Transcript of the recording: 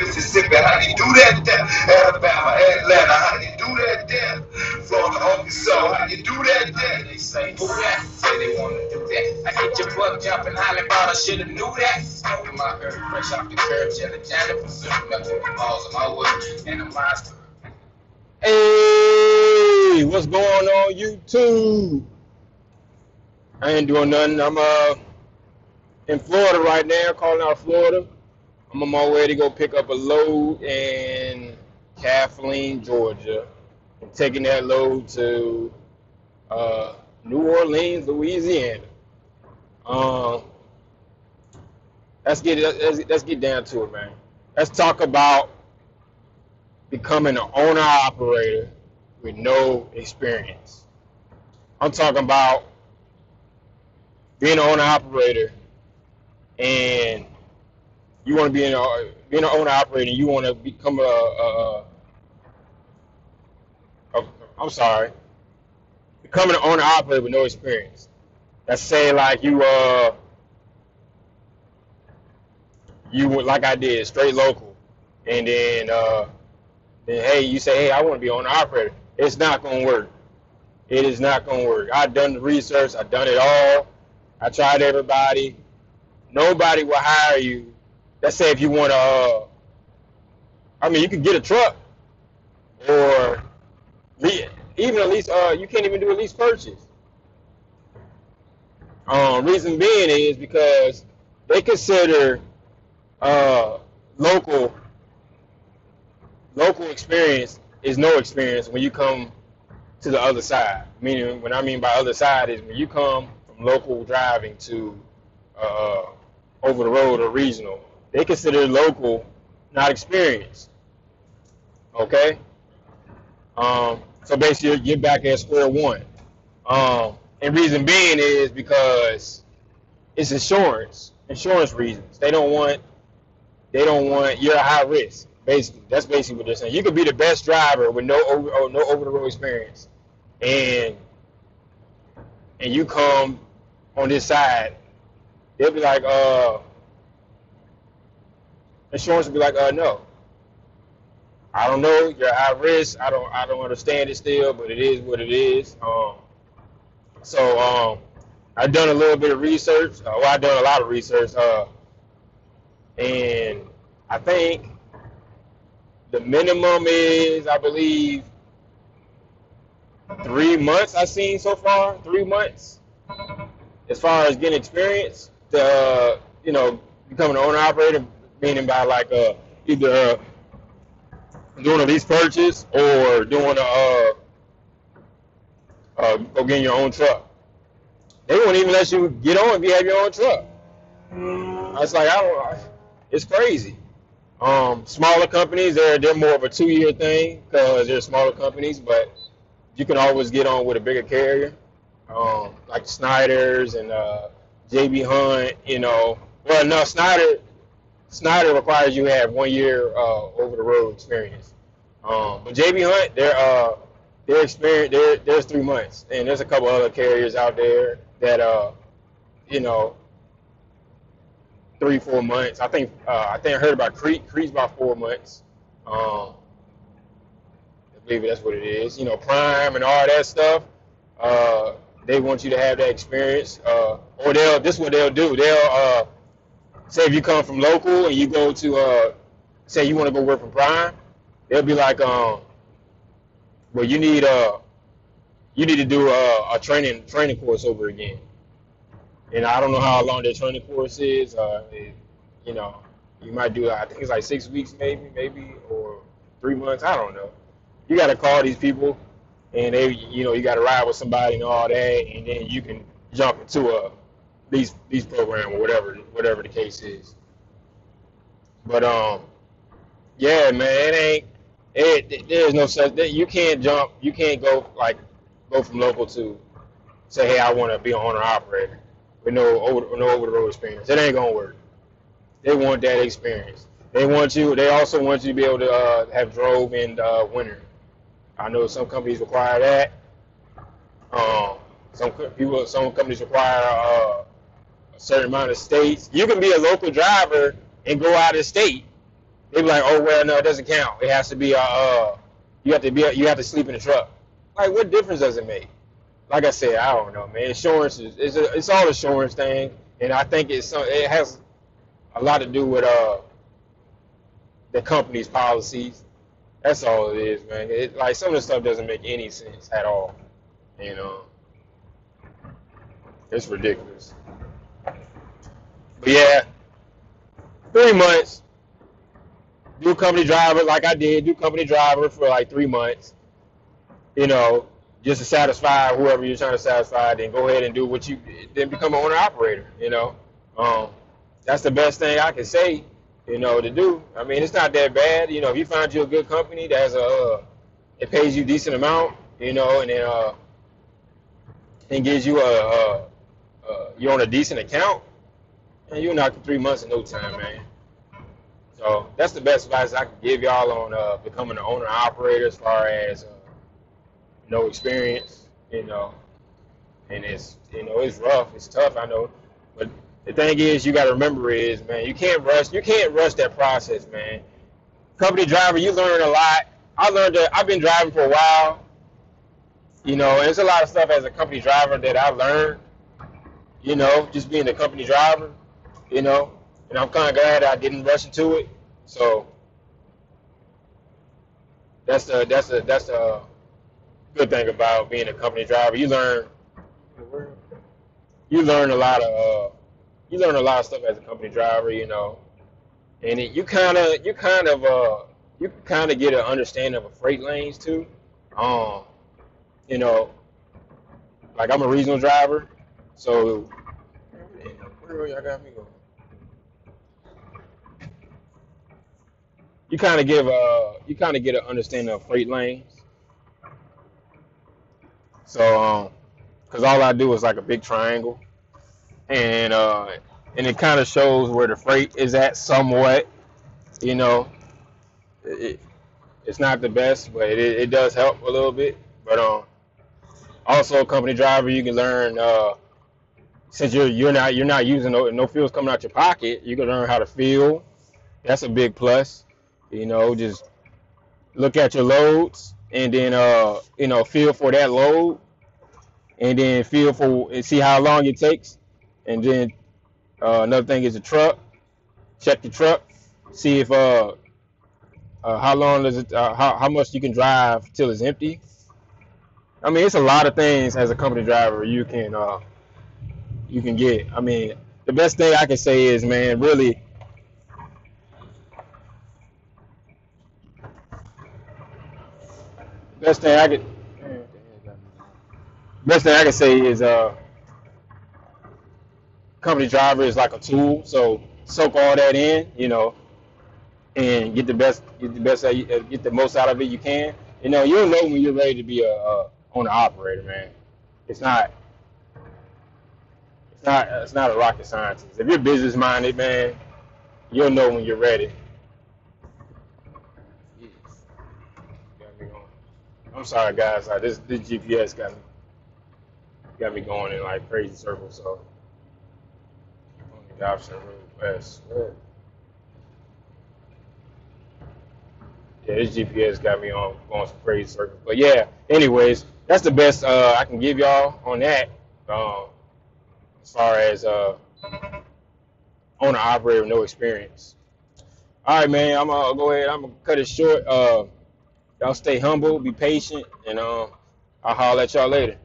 Mississippi, how you do that there? Alabama, Atlanta, how you do that there? Florida, Arkansas, how you do that there? They say, who that? Say they wanna do that. I get your butt jumping, hollering about I should've knew that. Smoking my herb, fresh off the curb, jelly Janet, pursuing nothing but balls of my wood and a monster. Hey, what's going on YouTube? I ain't doing nothing. I'm in Florida right now, calling out Florida. I'm on my way to go pick up a load in Kathleen, Georgia. I'm taking that load to New Orleans, Louisiana. Um, let's get down to it, man. Let's talk about becoming an owner operator with no experience. I'm talking about being an owner operator and you want to be being an owner operator and you want to become I'm sorry, becoming an owner operator with no experience. Let's say like you would, like I did, straight local, and then hey, you say, hey, I want to be an owner operator. It's not gonna work. It is not gonna work. I've done the research. I've done it all. I tried everybody. Nobody will hire you. Let's say if you want to, I mean, you could get a truck, or even at least, you can't even do a lease purchase. Reason being is because they consider uh, local local experience is no experience when you come to the other side. Meaning, what I mean by other side is when you come from local driving to uh, over the road or regional, they consider local not experience. Okay, so basically you're back at square one. And reason being is because it's insurance reasons. They don't want you're a high risk. Basically, that's basically what they're saying. You could be the best driver with no over the road experience, and you come on this side, they'll be like, insurance will be like, no, I don't know, you're high risk. I don't understand it still, but it is what it is. So I've done a little bit of research. Well, I've done a lot of research, and I think the minimum is, I believe, 3 months. I've seen so far, 3 months, as far as getting experience to, becoming an owner operator, meaning by like either doing a lease purchase or doing go getting your own truck. They won't even let you get on if you have your own truck. I was like, it's crazy. Smaller companies, they're more of a 2-year thing because they're smaller companies, but you can always get on with a bigger carrier, like Snyder's and JB Hunt. Well, no, Snyder requires you to have 1 year over the road experience. But JB Hunt, their experience, there's 3 months, and there's a couple other carriers out there that you know 3-4 months. I heard about Creek. Creek's about 4 months. I believe that's what it is. Prime and all that stuff. They want you to have that experience, or this is what they'll do. They'll say if you come from local and you go to say you want to go work for Prime, they'll be like, well, you need to do a training course over again. And I don't know how long their training course is. You know, you might do, I think it's like 6 weeks, maybe, or 3 months. I don't know. You got to call these people, and you got to ride with somebody and all that, and then you can jump into a these program or whatever the case is. But yeah, man, there's no such that you can't jump. You can't go from local to say, hey, I want to be an owner operator with no over the road experience. It ain't gonna work. They want that experience. They also want you to be able to have drove in winter. I know some companies require that. Some companies require a certain amount of states. You can be a local driver and go out of state They be like, oh well, no, it doesn't count. It has to be you have to sleep in the truck. Like, what difference does it make? Like I said, I don't know, man. Insurance it's all insurance thing, and I think it has a lot to do with the company's policies. That's all it is, man. Like some of the stuff doesn't make any sense at all. You know, it's ridiculous. But yeah, 3 months. Do company driver like I did. Do company driver for like 3 months. You know, just to satisfy whoever you're trying to satisfy. Then go ahead and do what you. Then become an owner operator. You know, um, that's the best thing I can say. You know, to do. I mean, it's not that bad. You know, if you find you a good company that's it pays you a decent amount. You know, and then and gives you you're on a decent account, and you'll knock 3 months in no time, man. So that's the best advice I can give y'all on becoming an owner operator as far as no experience, you know. And it's rough, it's tough, I know. But the thing is, you got to remember is, man, you can't rush that process, man. Company driver, you learn a lot. I learned that I've been driving for a while, you know. And there's a lot of stuff as a company driver that I learned, you know, just being a company driver, you know. And I'm kind of glad I didn't rush into it. So that's the good thing about being a company driver. You learn a lot of stuff as a company driver, you know. And you kind of get an understanding of a freight lanes too. Um, you know, like I'm a regional driver, so where y'all got me going? You kind of get an understanding of freight lanes. So because all I do is like a big triangle, and it kind of shows where the freight is at somewhat. You know, it, it's not the best, but it does help a little bit. But also a company driver, you can learn since you're not using no fuel's coming out your pocket. You can learn how to fuel. That's a big plus. You know, just look at your loads and then you know, feel for that load and then feel for and see how long it takes. And then another thing is the truck. Check the truck, see if how long does it how much you can drive till it's empty. I mean, it's a lot of things as a company driver you can get. I mean, the best thing I can say is, man, really, best thing I could best thing I can say is company driver is like a tool. So soak all that in, you know, and get the most out of it you can. You know, you'll know when you're ready to be a owner operator, man. It's not it's not a rocket science. If you're business minded, man, you'll know when you're ready. I'm sorry, guys. This GPS got me going in like crazy circles. So on the option real fast. Yeah, this GPS got me on going some crazy circles. But yeah, anyways, that's the best I can give y'all on that. As far as owner operator, no experience. All right, man. I'm gonna go ahead. I'm gonna cut it short. Y'all stay humble, be patient, and I'll holler at y'all later.